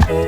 Okay,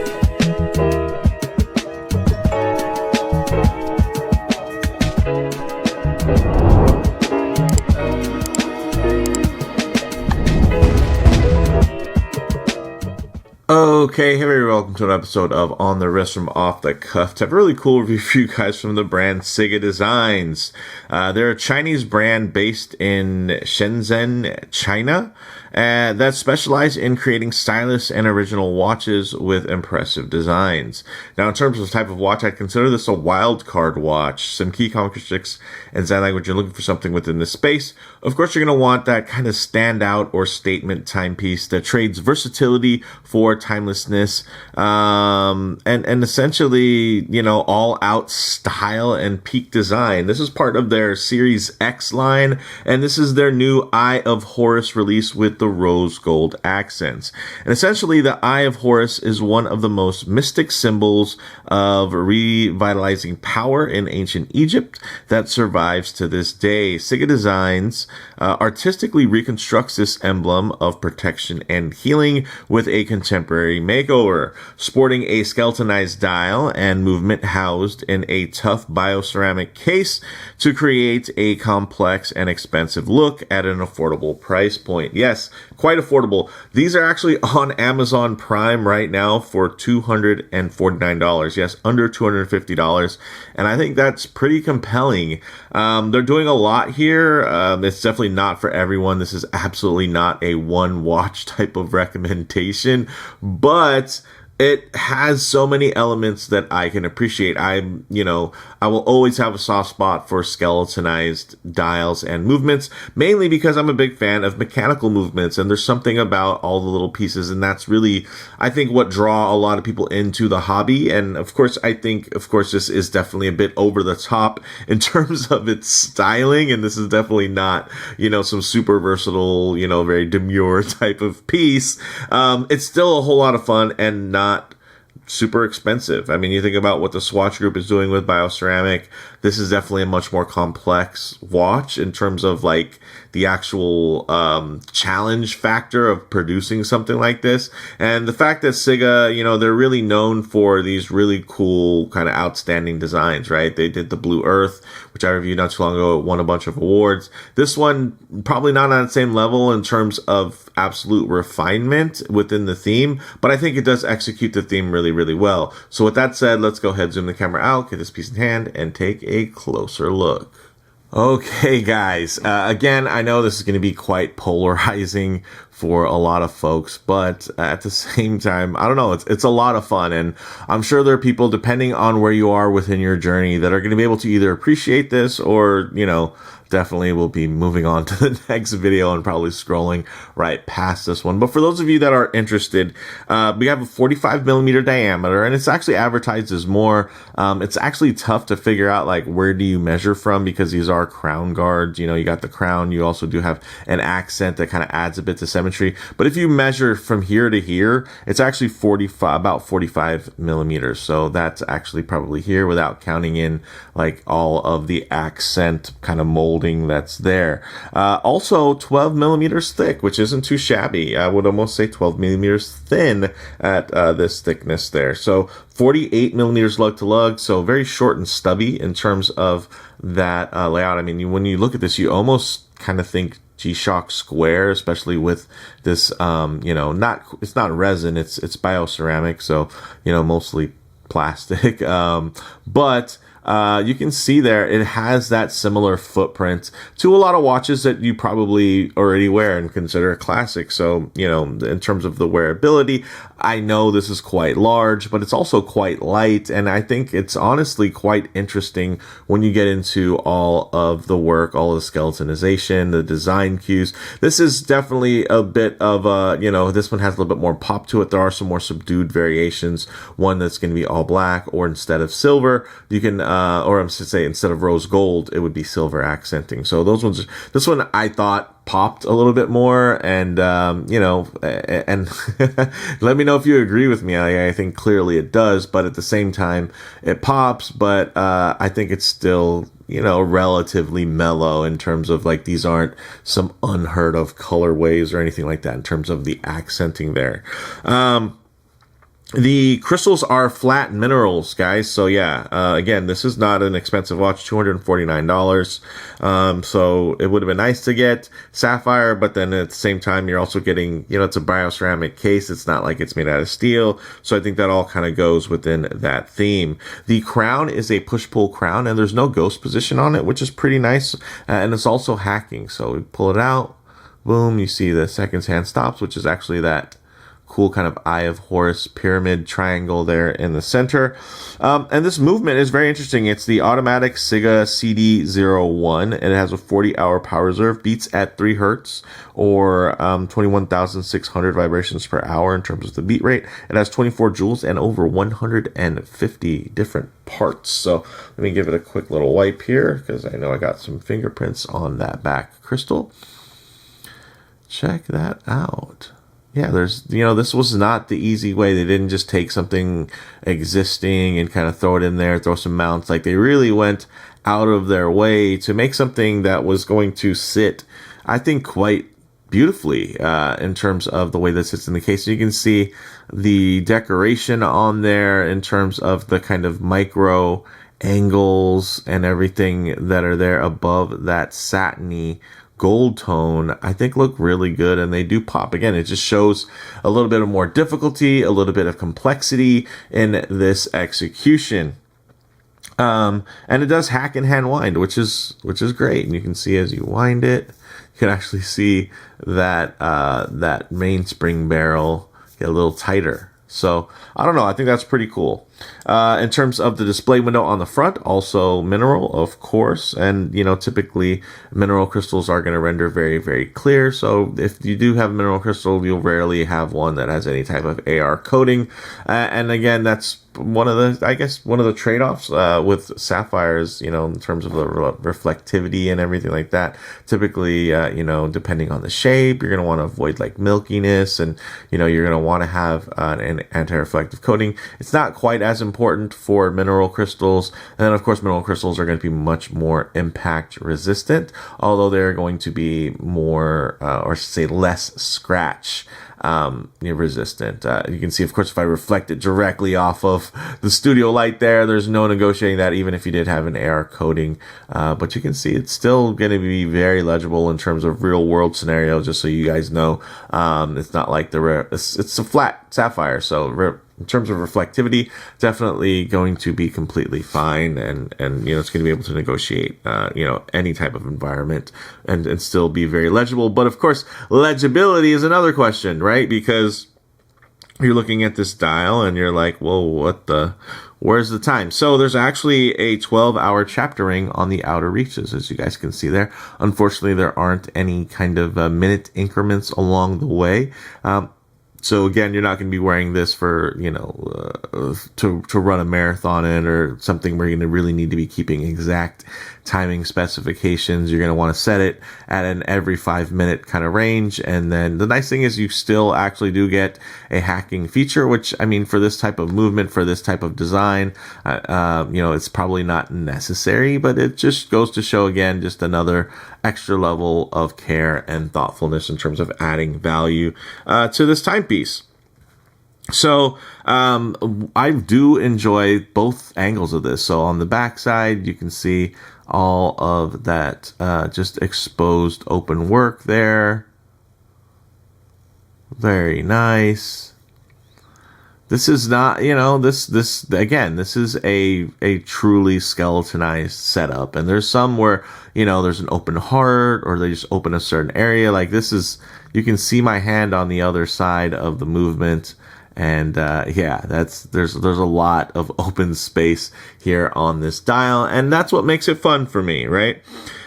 hey everybody, welcome to an episode of On the Wrist from Off the Cuff. I have a really cool review for you guys from the brand Ciga Designs. They're a Chinese brand based in Shenzhen, China, that specialize in creating stylish and original watches with impressive designs. Now, in terms of the type of watch, I'd consider this a wildcard watch. Some key characteristics and design language, you're looking for something within this space. Of course, you're going to want that kind of standout or statement timepiece that trades versatility for timelessness, and essentially, you know, all out style and peak design. This is part of their Series X line, and this is their new Eye of Horus release with the rose gold accents. And essentially, the Eye of Horus is one of the most mystic symbols of revitalizing power in ancient Egypt that survives to this day. Ciga Designs artistically reconstructs this emblem of protection and healing with a contemporary makeover, sporting a skeletonized dial and movement housed in a tough bioceramic case to create a complex and expensive look at an affordable price point. Yes, quite affordable. These are actually on Amazon Prime right now for $249. Yes, under $250. And I think that's pretty compelling. They're doing a lot here. It's definitely not for everyone. This is absolutely not a one watch type of recommendation, but it has so many elements that I can appreciate. I will always have a soft spot for skeletonized dials and movements, mainly because I'm a big fan of mechanical movements, and there's something about all the little pieces, and that's really, I think, what draw a lot of people into the hobby. And of course, I think, this is definitely a bit over the top in terms of its styling, and this is definitely not, some super versatile, very demure type of piece. It's still a whole lot of fun and not super expensive. I mean, you think about what the Swatch Group is doing with Bioceramic. This is definitely a much more complex watch in terms of like the actual challenge factor of producing something like this. And the fact that Ciga, they're really known for these really cool kind of outstanding designs, right? They did the Blue Earth, which I reviewed not too long ago. It won a bunch of awards. This one, probably not on the same level in terms of absolute refinement within the theme, but I think it does execute the theme really, really well. So with that said, let's go ahead, zoom the camera out, get this piece in hand, and take a closer look. Okay, guys, again, I know this is going to be quite polarizing for a lot of folks, but at the same time, I don't know, it's a lot of fun, and I'm sure there are people, depending on where you are within your journey, that are going to be able to either appreciate this or, definitely will be moving on to the next video and probably scrolling right past this one. But for those of you that are interested, we have a 45 millimeter diameter, and it's actually advertised as more. It's actually tough to figure out like where do you measure from, because these are crown guards. You got the crown. You also do have an accent that kind of adds a bit to symmetry. But if you measure from here to here, it's actually about 45 millimeters. So that's actually probably here without counting in like all of the accent kind of molding that's there. Also 12 millimeters thick, which isn't too shabby. I would almost say 12 millimeters thin at this thickness there. So 48 millimeters lug to lug, so very short and stubby in terms of that layout. I mean, when you look at this, you almost kind of think G-Shock Square, especially with this, it's not resin, it's bioceramic, so, mostly plastic. But you can see there, it has that similar footprint to a lot of watches that you probably already wear and consider a classic. So, in terms of the wearability, I know this is quite large, but it's also quite light. And I think it's honestly quite interesting when you get into all of the work, all of the skeletonization, the design cues. This is definitely a bit of this one has a little bit more pop to it. There are some more subdued variations. One that's going to be all black, or instead of silver, you can, or I should say instead of rose gold, it would be silver accenting. So those ones, this one I thought popped a little bit more, and and let me know if you agree with me. I think clearly it does, but at the same time it pops, but I think it's still relatively mellow in terms of like these aren't some unheard of colorways or anything like that in terms of the accenting there. The crystals are flat minerals, guys. So yeah, again, this is not an expensive watch, $249. So it would have been nice to get sapphire, but then at the same time, you're also getting, it's a bioceramic case. It's not like it's made out of steel. So I think that all kind of goes within that theme. The crown is a push-pull crown, and there's no ghost position on it, which is pretty nice. And it's also hacking. So we pull it out, boom, you see the seconds hand stops, which is actually that cool kind of Eye of Horus pyramid triangle there in the center. And this movement is very interesting. It's the automatic Ciga CD01, and it has a 40-hour power reserve, beats at 3 hertz or 21,600 vibrations per hour in terms of the beat rate. It has 24 joules and over 150 different parts. So let me give it a quick little wipe here because I know I got some fingerprints on that back crystal. Check that out. Yeah, this was not the easy way. They didn't just take something existing and kind of throw it in there, throw some mounts. Like, they really went out of their way to make something that was going to sit, I think, quite beautifully in terms of the way that sits in the case. You can see the decoration on there in terms of the kind of micro angles and everything that are there above that satiny gold tone, I think look really good, and they do pop. Again, it just shows a little bit of more difficulty, a little bit of complexity in this execution. And it does hack and hand wind, which is great. And you can see as you wind it, you can actually see that that mainspring barrel get a little tighter. So I don't know. I think that's pretty cool. In terms of the display window on the front, also mineral, of course. And, typically mineral crystals are going to render very, very clear. So if you do have a mineral crystal, you'll rarely have one that has any type of AR coating. And again, that's one of the trade-offs with sapphires, in terms of the reflectivity and everything like that. Typically, depending on the shape, you're going to want to avoid like milkiness, and you're going to want to have an anti-reflective coating. It's not quite as important for mineral crystals, and then of course mineral crystals are going to be much more impact resistant, although they're going to be more or say less scratch resistant. You can see, of course, if I reflect it directly off of the studio light there's no negotiating that, even if you did have an AR coating. But you can see it's still going to be very legible in terms of real world scenario, just so you guys know. It's not like it's a flat sapphire, so in terms of reflectivity, definitely going to be completely fine, and it's going to be able to negotiate any type of environment and still be very legible. But of course, legibility is another question, right? Because you're looking at this dial and you're like, whoa, where's the time? So there's actually a 12-hour chapter ring on the outer reaches, as you guys can see there. Unfortunately, there aren't any kind of minute increments along the way. So again, you're not going to be wearing this for, to run a marathon in, or something where you're going to really need to be keeping exact timing specifications. You're going to want to set it at an every 5-minute kind of range. And then the nice thing is you still actually do get a hacking feature, which, I mean, for this type of movement, for this type of design, it's probably not necessary, but it just goes to show, again, just another extra level of care and thoughtfulness in terms of adding value to this timepiece. So I do enjoy both angles of this. So on the back side, you can see all of that just exposed open work there. Very nice. This is not, this is a truly skeletonized setup. And there's some where, there's an open heart, or they just open a certain area. Like this is, you can see my hand on the other side of the movement. And, there's a lot of open space here on this dial. And that's what makes it fun for me, right?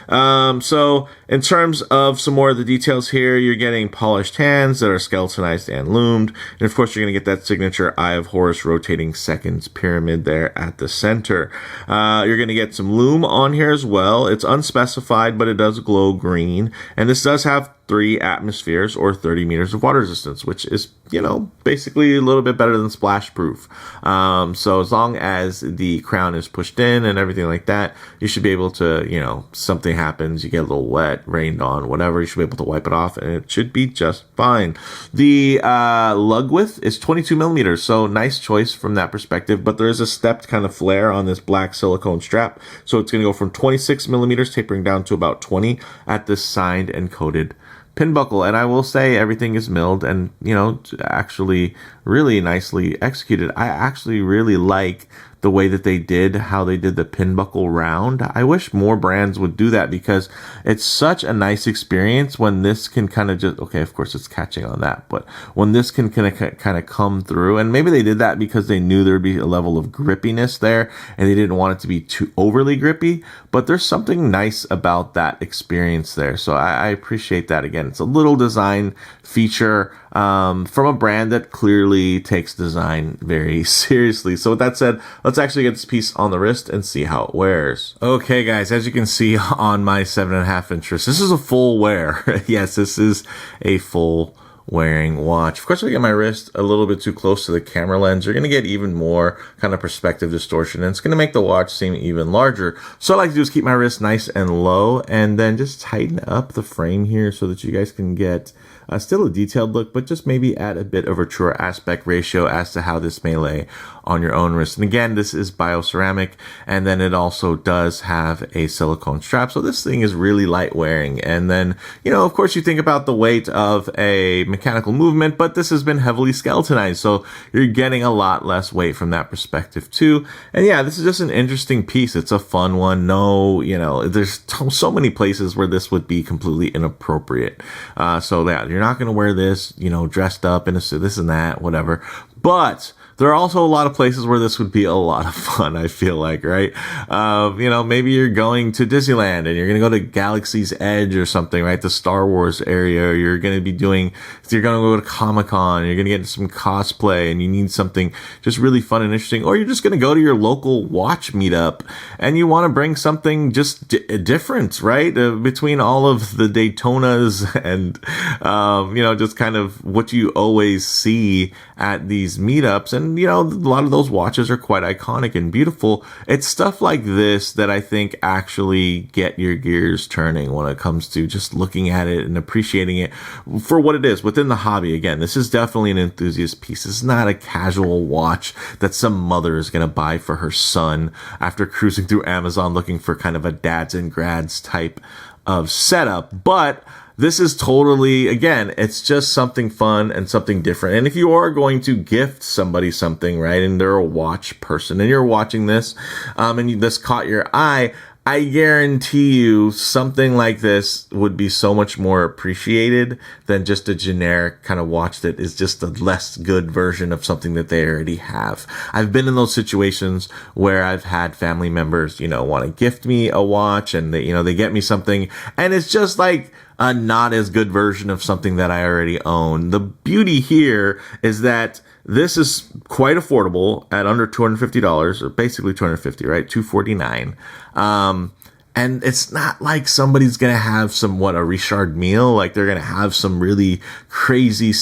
So in terms of some more of the details here, you're getting polished hands that are skeletonized and loomed. And of course, you're going to get that signature Eye of Horus rotating seconds pyramid there at the center. You're going to get some loom on here as well. It's unspecified, but it does glow green. And this does have 3 atmospheres or 30 meters of water resistance, which is, you know, basically a little bit better than splash proof. So as long as the crown is pushed in and everything like that, you should be able to, you know, something happens, you get a little wet, rained on, whatever, you should be able to wipe it off and it should be just fine. The lug width is 22 millimeters, so nice choice from that perspective, but there is a stepped kind of flare on this black silicone strap, so it's going to go from 26 millimeters tapering down to about 20 at this signed and coated pin buckle. And I will say everything is milled and, you know, actually really nicely executed. I actually really like the way that they did, how they did the pin buckle round. I wish more brands would do that because it's such a nice experience when this can kind of just, okay, of course it's catching on that, but when this can kind of come through, and maybe they did that because they knew there'd be a level of grippiness there and they didn't want it to be too overly grippy, but there's something nice about that experience there. So I appreciate that. Again, it's a little design feature from a brand that clearly takes design very seriously. So with that said, let's actually get this piece on the wrist and see how it wears. Okay guys, as you can see on my 7.5 inch wrist, this is a full wear. Yes, this is a full wearing watch. Of course, if I get my wrist a little bit too close to the camera lens, you're going to get even more kind of perspective distortion, and it's going to make the watch seem even larger. So what I like to do is keep my wrist nice and low and then just tighten up the frame here so that you guys can get still a detailed look, but just maybe add a bit of a truer aspect ratio as to how this may lay on your own wrist. And again, this is Bioceramic, and then it also does have a silicone strap. So this thing is really light wearing. And then, you know, of course you think about the weight of a mechanical movement, but this has been heavily skeletonized. So you're getting a lot less weight from that perspective too. And yeah, this is just an interesting piece. It's a fun one. No, you know, there's so many places where this would be completely inappropriate. So yeah, you're not going to wear this, you know, dressed up in a suit, this and that, whatever. But there are also a lot of places where this would be a lot of fun, I feel like, right? You know, maybe you're going to Disneyland and you're going to go to Galaxy's Edge or something, right? The Star Wars area. You're going to go to Comic-Con, you're going to get some cosplay and you need something just really fun and interesting. Or you're just going to go to your local watch meetup and you want to bring something just different, right? Between all of the Daytonas and, you know, just kind of what you always see at these meetups. And, you know, a lot of those watches are quite iconic and beautiful. It's stuff like this that I think actually get your gears turning when it comes to just looking at it and appreciating it for what it is within the hobby. Again, this is definitely an enthusiast piece. This is not a casual watch that some mother is going to buy for her son after cruising through Amazon looking for kind of a dads and grads type of setup. But this is totally, again, it's just something fun and something different. And if you are going to gift somebody something, right, and they're a watch person and you're watching this, and this caught your eye, I guarantee you something like this would be so much more appreciated than just a generic kind of watch that is just a less good version of something that they already have. I've been in those situations where I've had family members, you know, want to gift me a watch and they, you know, they get me something and it's just like a not as good version of something that I already own. The beauty here is that this is quite affordable at under $250, or basically $250, right? $249. And it's not like somebody's going to have a Richard Mille, like they're going to have some really crazy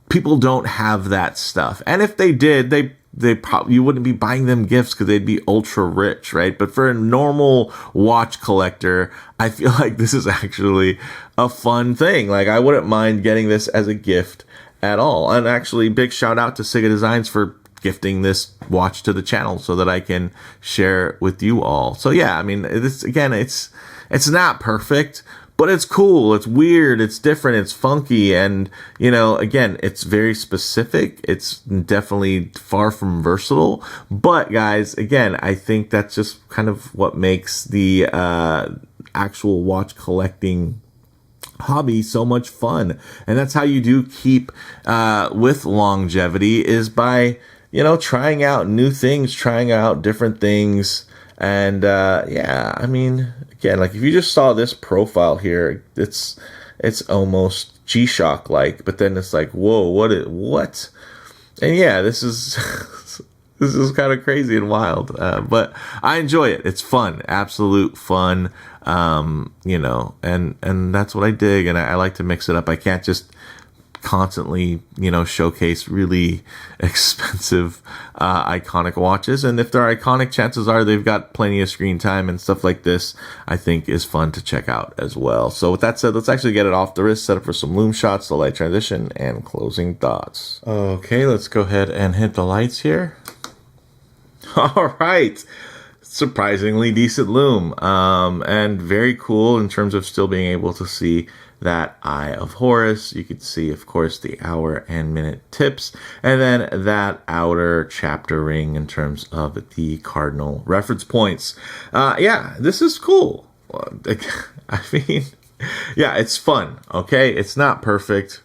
people don't have that stuff. And if they did, they probably, you wouldn't be buying them gifts because they'd be ultra rich, right? But for a normal watch collector, I feel like this is actually a fun thing. Like I wouldn't mind getting this as a gift at all. And actually, big shout out to Ciga Designs for gifting this watch to the channel so that I can share it with you all. So yeah, I mean, this again, it's not perfect, but it's cool, it's weird, it's different, it's funky, and, you know, again, it's very specific. It's definitely far from versatile. But, guys, again, I think that's just kind of what makes the actual watch collecting hobby so much fun. And that's how you do keep with longevity, is by, you know, trying out new things, trying out different things. And yeah, I mean, again, like if you just saw this profile here, it's almost G-Shock like, but then it's like, whoa, what? And yeah, this is This is kind of crazy and wild, but I enjoy it. It's fun, absolute fun, and that's what I dig, and I like to mix it up. I can't just constantly, showcase really expensive, iconic watches. And if they're iconic, chances are they've got plenty of screen time, and stuff like this, I think, is fun to check out as well. So with that said, let's actually get it off the wrist, set up for some Loom shots, the light transition, and closing thoughts. Okay, let's go ahead and hit the lights here. All right. Surprisingly decent Loom, and very cool in terms of still being able to see that eye of Horus. You can see, of course, the hour and minute tips, and then that outer chapter ring in terms of the cardinal reference points. This is cool. I mean, yeah, it's fun. Okay, it's not perfect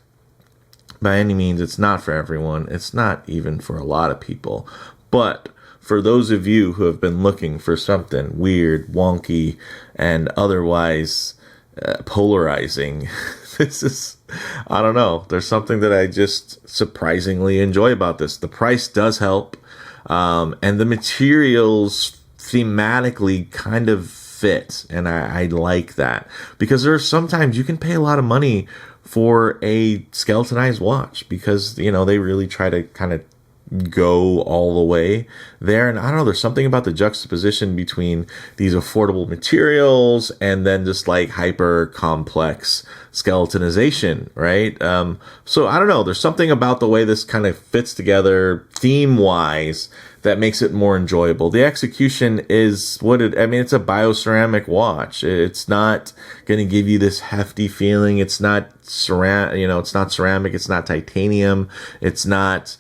by any means. It's not for everyone. It's not even for a lot of people, but for those of you who have been looking for something weird, wonky, and otherwise polarizing, this is, I don't know, there's something that I just surprisingly enjoy about this. The price does help, and the materials thematically kind of fit, and I like that, because there's sometimes you can pay a lot of money for a skeletonized watch because, they really try to kind of go all the way there. And I don't know, there's something about the juxtaposition between these affordable materials and then just like hyper complex skeletonization, right? So I don't know, there's something about the way this kind of fits together theme wise that makes it more enjoyable. The execution is it's a bioceramic watch. It's not going to give you this hefty feeling. It's not it's not ceramic. It's not titanium. It's not,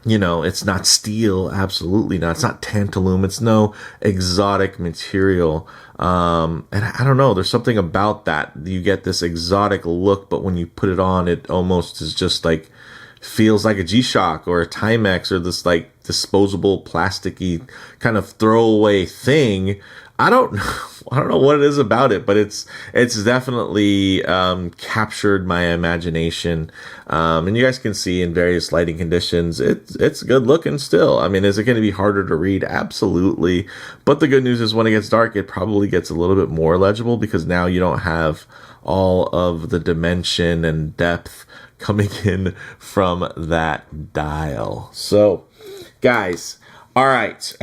it's not steel. Absolutely not. It's not tantalum. It's no exotic material. And I don't know, there's something about that. You get this exotic look, but when you put it on, it almost is just like, feels like a G-Shock or a Timex or this like disposable plasticky kind of throwaway thing. I don't know what it is about it, but it's definitely captured my imagination. And you guys can see in various lighting conditions, it's good looking still. I mean, is it going to be harder to read? Absolutely. But the good news is when it gets dark, it probably gets a little bit more legible because now you don't have all of the dimension and depth coming in from that dial. So, guys, all right.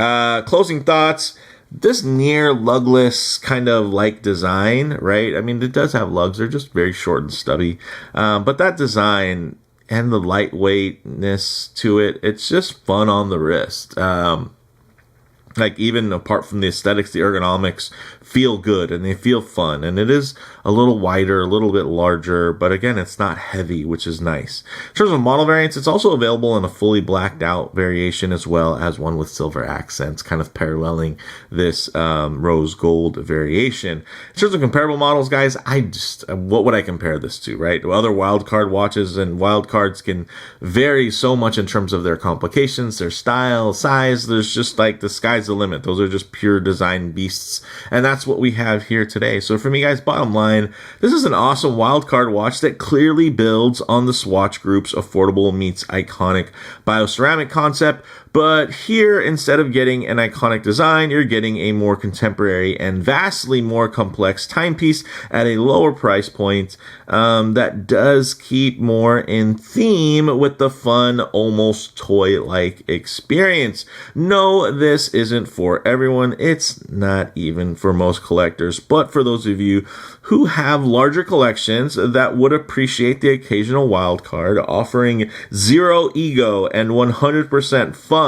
Closing thoughts. This near lugless kind of like design, right? I mean, it does have lugs. They're just very short and stubby. But that design and the lightweightness to it, it's just fun on the wrist. Like even apart from the aesthetics, the ergonomics feel good and they feel fun. And it is a little wider, a little bit larger, but again, it's not heavy, which is nice. In terms of model variants, it's also available in a fully blacked out variation as well as one with silver accents, kind of paralleling this rose gold variation. In terms of comparable models, guys, what would I compare this to, right? Other wildcard watches, and wildcards can vary so much in terms of their complications, their style, size. There's just like the sky's the limit. Those are just pure design beasts. And that's what we have here today. So for me, guys, bottom line, this is an awesome wildcard watch that clearly builds on the Swatch Group's affordable meets iconic bioceramic concept. But here, instead of getting an iconic design, you're getting a more contemporary and vastly more complex timepiece at a lower price point that does keep more in theme with the fun, almost toy-like experience. No, this isn't for everyone. It's not even for most collectors, but for those of you who have larger collections that would appreciate the occasional wild card, offering zero ego and 100% fun,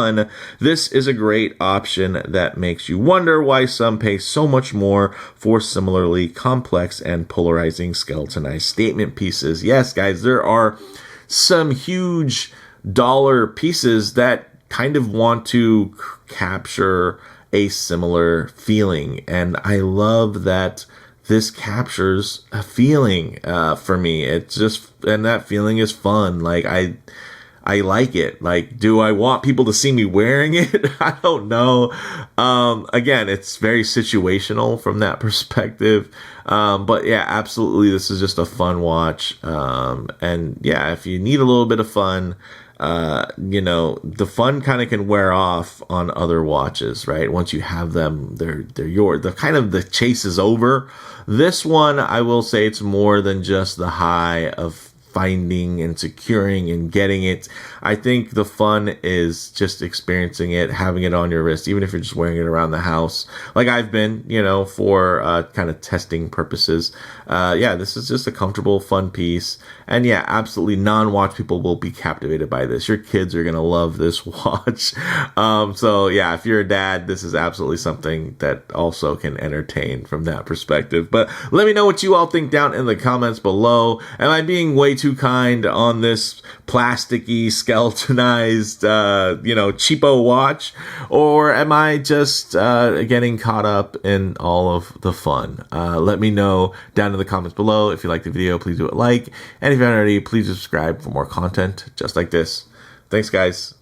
this is a great option that makes you wonder why some pay so much more for similarly complex and polarizing skeletonized statement pieces. Yes, guys, there are some huge dollar pieces that kind of want to capture a similar feeling, and I love that this captures a feeling for me. It's just, and that feeling is fun. Like I like it. Like, do I want people to see me wearing it? I don't know. Again, it's very situational from that perspective. But yeah, absolutely. This is just a fun watch. And yeah, if you need a little bit of fun, you know, the fun kind of can wear off on other watches, right? Once you have them, they're yours. The kind of the chase is over. This one, I will say, it's more than just the high of finding and securing and getting it. I think the fun is just experiencing it, having it on your wrist, even if you're just wearing it around the house, like I've been, you know, for kind of testing purposes. Yeah, this is just a comfortable, fun piece. And yeah, absolutely, non-watch people will be captivated by this. Your kids are going to love this watch. So yeah, if you're a dad, this is absolutely something that also can entertain from that perspective. But let me know what you all think down in the comments below. Am I being way too kind on this plasticky, skeletonized, you know, cheapo watch? Or am I just getting caught up in all of the fun? Let me know down in the comments below. If you like the video, please do it like. And if you haven't already, please subscribe for more content just like this. Thanks, guys.